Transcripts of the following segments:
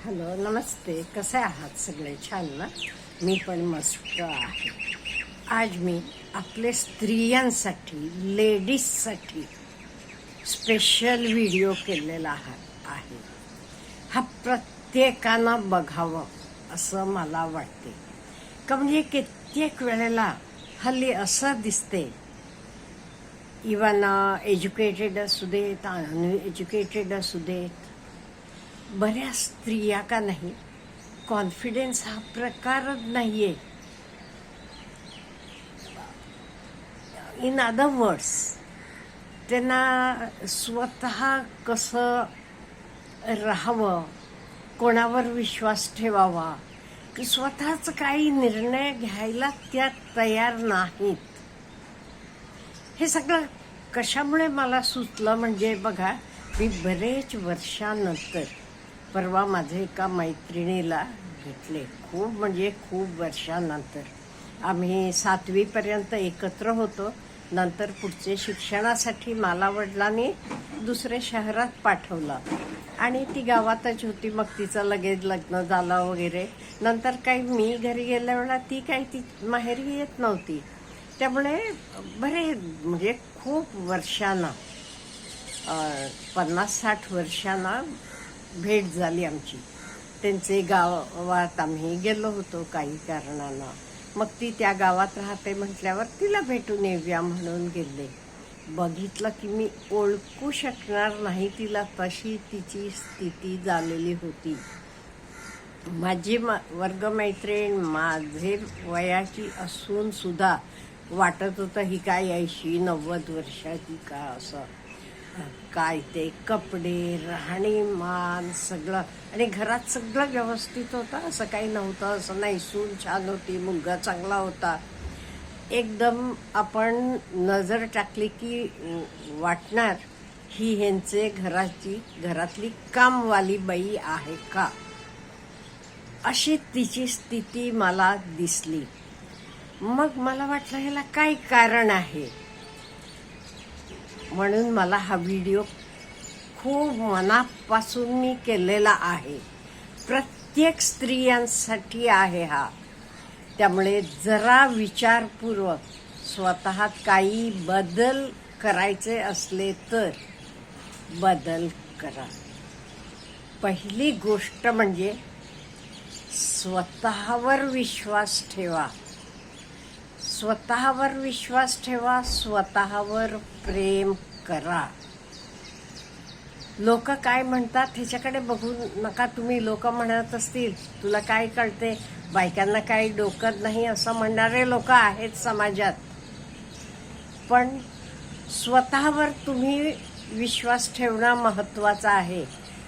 Hello, नमस्ते. कसे आहात सगळे? छान ना? मी पण मस्त आहे. आज मी आपले स्त्रियांसाठी, लेडीजसाठी स्पेशल व्हिडिओ केलेला आहे. हा प्रत्येकानं बघावं असं मला वाटते. का म्हणजे कित्येक वेळेला हल्ली असं दिसते, इवन एज्युकेटेड असू देत, अनएज्युकेटेड असू देत, बऱ्याच स्त्रिया का नाही, कॉन्फिडन्स हा प्रकारच नाहीये. इन अदर वर्ड्स, त्यांना स्वतः कसं राहावं, कोणावर विश्वास ठेवावा, की स्वतःच काही निर्णय घ्यायला त्या तयार नाहीत. हे सगळं कशामुळे मला सुचलं म्हणजे बघा, मी बरेच वर्षानंतर परवा माझे एका मैत्रिणीला भेटले. खूप वर्षानंतर. आम्ही 7वीपर्यंत एकत्र होतो. नंतर पुढचे शिक्षणासाठी मला वडिलांनी दुसऱ्या शहरात पाठवलं आणि ती गावातच होती. मग तिचं लगेच लग्न झालं वगैरे. नंतर काही मी घरी गेल्या वेळेला ती माहेरी येत नव्हती. त्यामुळे म्हणजे खूप वर्षांना, 50-60 वर्षांना भेट झाली आमची. त्यांचे गावात आम्ही गेलो होतो काही कारणानं. मग ती त्या गावात राहते म्हटल्यावर तिला भेटून येऊया म्हणून गेले. बघितलं की मी ओळखू शकणार नाही तिला, तशी तिची स्थिती झालेली होती. माझी वर्गमैत्रीण माझे वयाची असून सुद्धा वाटत होतं ही काय 80-90 वर्षाची का असं. काय ते कपडे, राहणीमान सगळं, आणि घरात सगळं व्यवस्थित होतं, असं काही नव्हतं. असं नाही, सून छान होती, मुलगा चांगला होता. एकदम आपण नजर टाकली की वाटणार ही ह्यांचे घरातली कामवाली बाई आहे का, अशी तिची स्थिती मला दिसली. मग मला वाटलं ह्याला काय कारण आहे, म्हणून मला हा व्हिडिओ खूप मनापासून मी केलेला आहे. प्रत्येक स्त्रियांसाठी आहे हा. त्यामुळे जरा विचारपूर्वक स्वतःत काही बदल करायचे असले तर बदल करा. पहिली गोष्ट म्हणजे स्वतःवर विश्वास ठेवा. स्वतःवर प्रेम करा. लोक काय म्हणतात ह्याच्याकडे बघू नका तुम्ही. लोक म्हणत असतील तुला काय कळते, बायकांना काही डोकत नाही, असं म्हणणारे लोक आहेत समाजात. पण स्वतःवर तुम्ही विश्वास ठेवणं महत्वाचं आहे.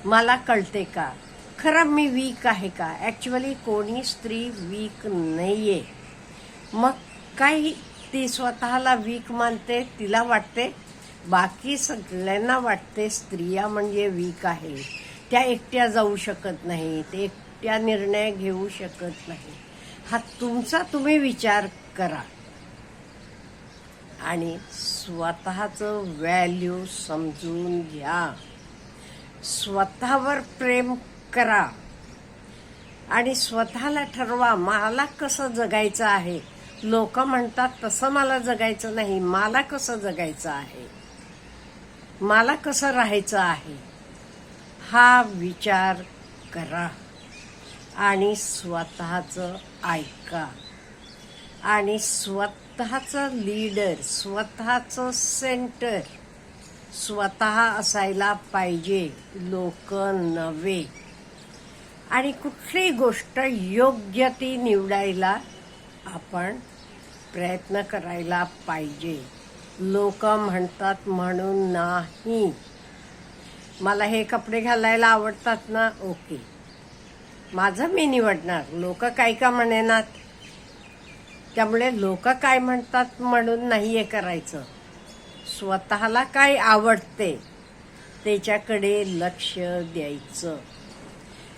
मला कळते का, खरं मी वीक आहे का? ॲक्च्युअली कोणी स्त्री वीक नाहीये. मग काही ती स्वतःला वीक मानते, तिला वाटते, बाकी सगळ्यांना वाटते स्त्रिया म्हणजे वीक आहे, त्या एकट्या जाऊ शकत नाही, ते एकट्या निर्णय घेऊ शकत नाही. हा तुमचा तुम्ही विचार करा आणि स्वतःचं व्हॅल्यू समजून घ्या. स्वतःवर प्रेम करा आणि स्वतःला ठरवा मला कसं जगायचं आहे. लोक म्हणतात तसं मला जगायचं नाही, मला कसं जगायचं आहे, मला कसं राहायचं आहे, हा विचार करा आणि स्वतःचं ऐका. आणि स्वतःचं लीडर, स्वतःचं सेंटर स्वतः असायला पाहिजे, लोक नव्हे. आणि कुठली गोष्ट योग्य ती निवडायला आपण प्रयत्न करायला पाहिजे. लोक म्हणतात म्हणून नाही. मला हे कपडे घालायला आवडतात ना, ओके, माझं मी निवडणार, लोक काय का म्हणेनात. त्यामुळे लोक काय म्हणतात म्हणून नाही हे करायचं. स्वतःला काय आवडते त्याच्याकडे लक्ष द्यायचं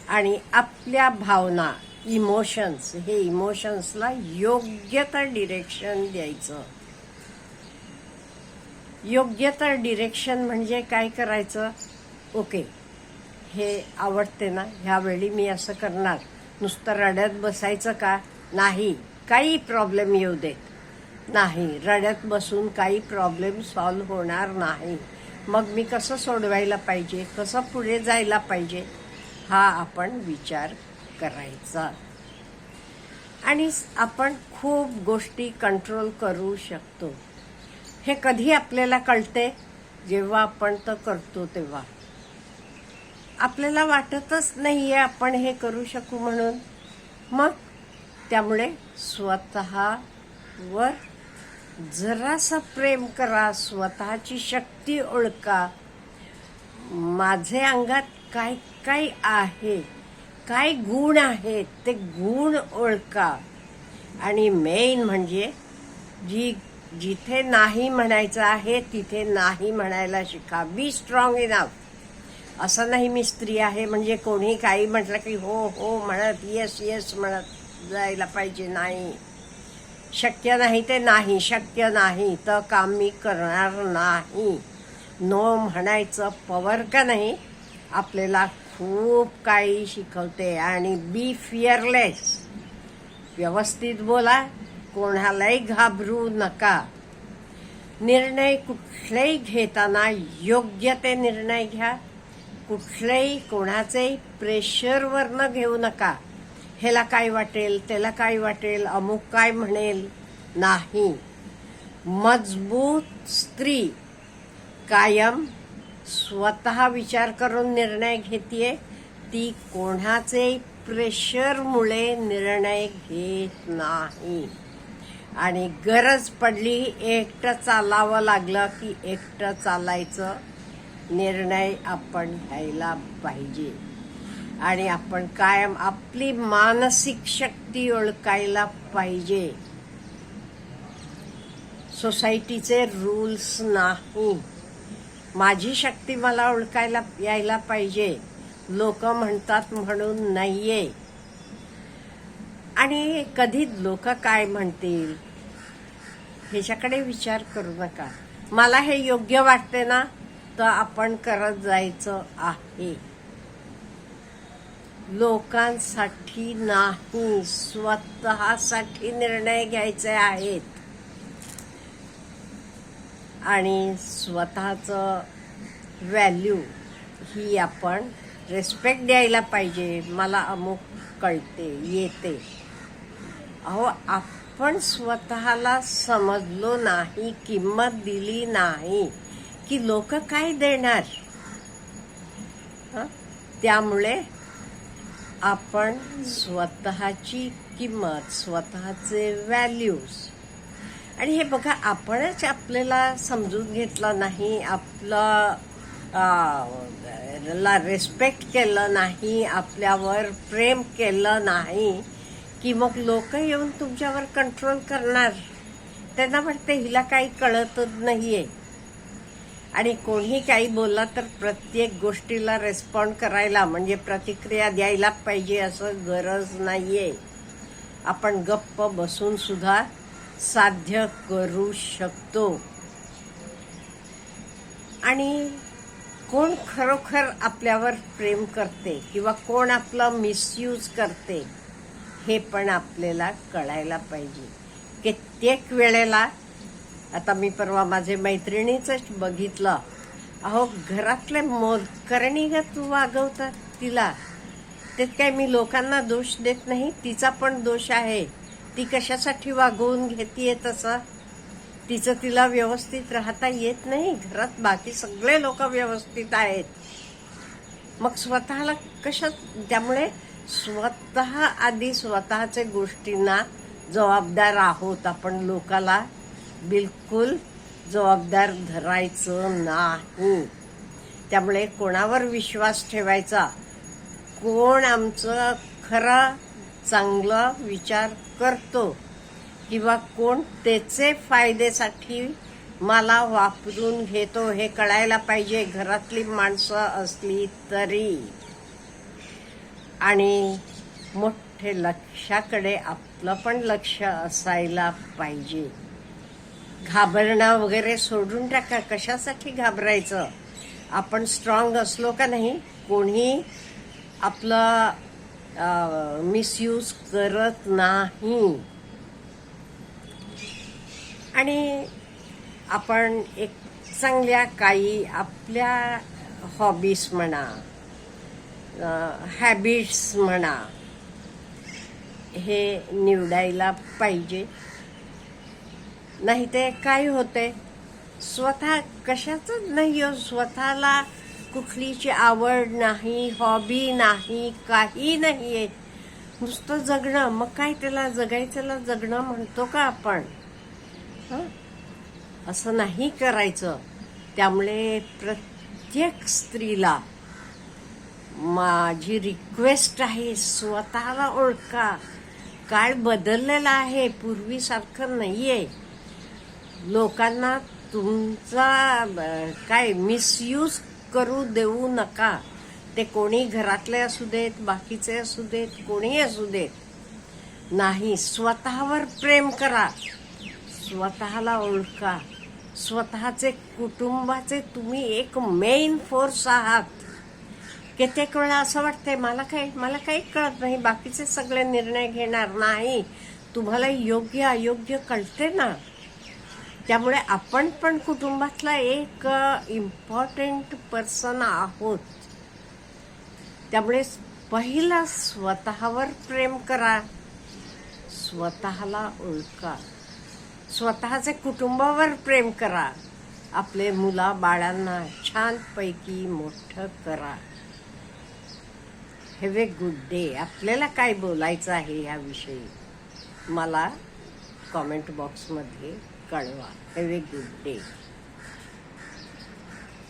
आणि आपल्या भावना, इमोशन्स, हे इमोशन्सला योग्य तर डिरेक्शन द्यायचं. योग्य तर डिरेक्शन म्हणजे काय करायचं, ओके, हे आवडते ना, ह्यावेळी मी असं करणार. नुसतं रडत बसायचं का? नाही. काही प्रॉब्लेम येऊ देत नाही. रडत बसून काही प्रॉब्लेम सॉल्व्ह होणार नाही. मग मी कसं सोडवायला पाहिजे, कसं पुढे जायला पाहिजे, हा आपण विचार करायचा. आणि आपण खूप गोष्टी कंट्रोल करू शकतो. हे कधी आपल्याला कळते? जेव्हा आपण तर करतो तेव्हा. आपल्याला वाटतच नाहीये आपण हे करू शकू म्हणून. मग त्यामुळे स्वतःवर जरासं प्रेम करा, स्वतःची शक्ती ओळखा. माझे अंगात काय काय आहे, काय गुण आहेत, ते गुण ओळखा. आणि मेन म्हणजे जिथे नाही म्हणायचं आहे तिथे नाही म्हणायला शिका. Be strong enough. असं नाही मी स्त्री आहे म्हणजे कोणी काही म्हटलं की हो हो म्हणत, येस येस म्हणत जायला पाहिजे. नाही. शक्य नाही ते नाही. शक्य नाही तर काम मी करणार नाही. नो म्हणायचं पॉवर का नाही आपल्याला खूप काही शिकवते. आणि बी फिअरलेस. व्यवस्थित बोला, कोणालाही घाबरू नका. निर्णय कुठलेही घेताना योग्य ते निर्णय घ्या. कुठलेही कोणाचेही प्रेशरवर न घेऊ नका. ह्याला काय वाटेल, त्याला काय वाटेल, अमुक काय म्हणेल, नाही. मजबूत स्त्री कायम स्वतः विचार करून निर्णय घेतीये. ती कोणाचेही प्रेशरमुळे निर्णय घेत नाही. आणि गरज पडली, एकटं चालावं लागलं की एकटं चालायचं. निर्णय आपण घ्यायला पाहिजे. आणि आपण कायम आपली मानसिक शक्ती ओळखायला पाहिजे. सोसायटीचे रूल्स नाही. माझी शक्ती मला ओळखायला यायला पाहिजे. लोक म्हणतात म्हणून नाहीये. आणि कधी लोक काय म्हणतील ह्याच्याकडे विचार करू नका. मला हे योग्य वाटते ना तर आपण करत जायचं आहे. लोकांसाठी नाही, स्वतःसाठी निर्णय घ्यायचे आहेत. आणि स्वतःचं व्हॅल्यू ही आपण रिस्पेक्ट द्यायला पाहिजे. मला अमुक कळते, येते. अहो, आपण स्वतःला समजलो नाही, किंमत दिली नाही की लोक काय देणार. त्यामुळे आपण स्वतःची किंमत, स्वतःचे व्हॅल्यूज. आणि हे बघा, आपणच आपल्याला समजून घेतलं नाही, आपलं ला रिस्पेक्ट केलं नाही, आपल्यावर प्रेम केलं नाही की मग लोक येऊन तुमच्यावर कंट्रोल करणार. त्यांना वाटते हिला काही कळतच नाहीये. आणि कोणी काही बोलला तर प्रत्येक गोष्टीला रिस्पॉन्ड करायला म्हणजे प्रतिक्रिया द्यायला पाहिजे असं गरज नाहीये. आपण गप्प बसून सुद्धा साध्य करू शकतो. आणि कोण खरोखर आपल्यावर प्रेम करते किंवा कोण आपलं मिसयूज करते हे पण आपल्याला कळायला पाहिजे. कित्येक वेळेला आता मी परवा माझे मैत्रिणीच बघितलं. अहो, घरातले मोलकरणीगत वागवतात तिला. त्यात काय मी लोकांना दोष देत नाही, तिचा पण दोष आहे. ती कशासाठी वागवून घेतीये तसं. तिचं तिला व्यवस्थित राहता येत नाही. घरात बाकी सगळे लोक व्यवस्थित आहेत. मग स्वतःला त्यामुळे स्वतः आधी स्वतःच्या गोष्टींना जबाबदार आहोत आपण. लोकाला बिलकुल जबाबदार धरायचं नाही. त्यामुळे कोणावर विश्वास ठेवायचा, कोण आमचं खरं चांगलं विचार करतो किंवा कोण त्याचे फायद्यासाठी मला वापरून घेतो हे कळायला पाहिजे, घरातली माणसं असली तरी. आणि मोठे लक्षाकडे आपलं पण लक्ष असायला पाहिजे. घाबरणं वगैरे सोडून टाका. कशासाठी घाबरायचं. आपण स्ट्रॉंग असलो का नाही कोणी आपलं मिसयूज करत नाही. आणि आपण एक चांगल्या काही आपल्या हॉबीज म्हणा, हॅबिट्स म्हणा, हे निवडायला पाहिजे. नाही ते काय होते, स्वतः कशाचंच नाही हो, स्वतःला कुठलीची आवड नाही, हॉबी नाही, काही नाहीये, नुसतं जगणं. मग काय त्याला जगायच्याला जगणं म्हणतो का आपण? असं नाही करायचं. त्यामुळे प्रत्येक स्त्रीला माझी रिक्वेस्ट आहे, स्वतःला ओळखा. काळ बदललेला आहे, पूर्वीसारखं नाहीये. लोकांना तुमचा काय मिसयूज करू देऊ नका. ते कोणी घरातले असू देत, बाकीचे असू देत, कोणी असू देत. नाही, स्वतःवर प्रेम करा, स्वतःला ओळखा. स्वतःचे कुटुंबाचे तुम्ही एक मेन फोर्स आहात. कित्येक वेळा असं वाटतंय मला काही कळत नाही, बाकीचे सगळे निर्णय घेणार. नाही, तुम्हाला योग्य अयोग्य कळते ना. त्यामुळे आपण पण कुटुंबातला एक इम्पॉर्टंट पर्सन आहोत. त्यामुळे पहिला स्वतःवर प्रेम करा, स्वतःला ओळखा, स्वतःचे कुटुंबावर प्रेम करा, आपले मुला बाळांना छानपैकी मोठं करा. Have a good day. आपल्याला काय बोलायचं आहे याविषयी मला कॉमेंट बॉक्समध्ये कळवा. Have a good day.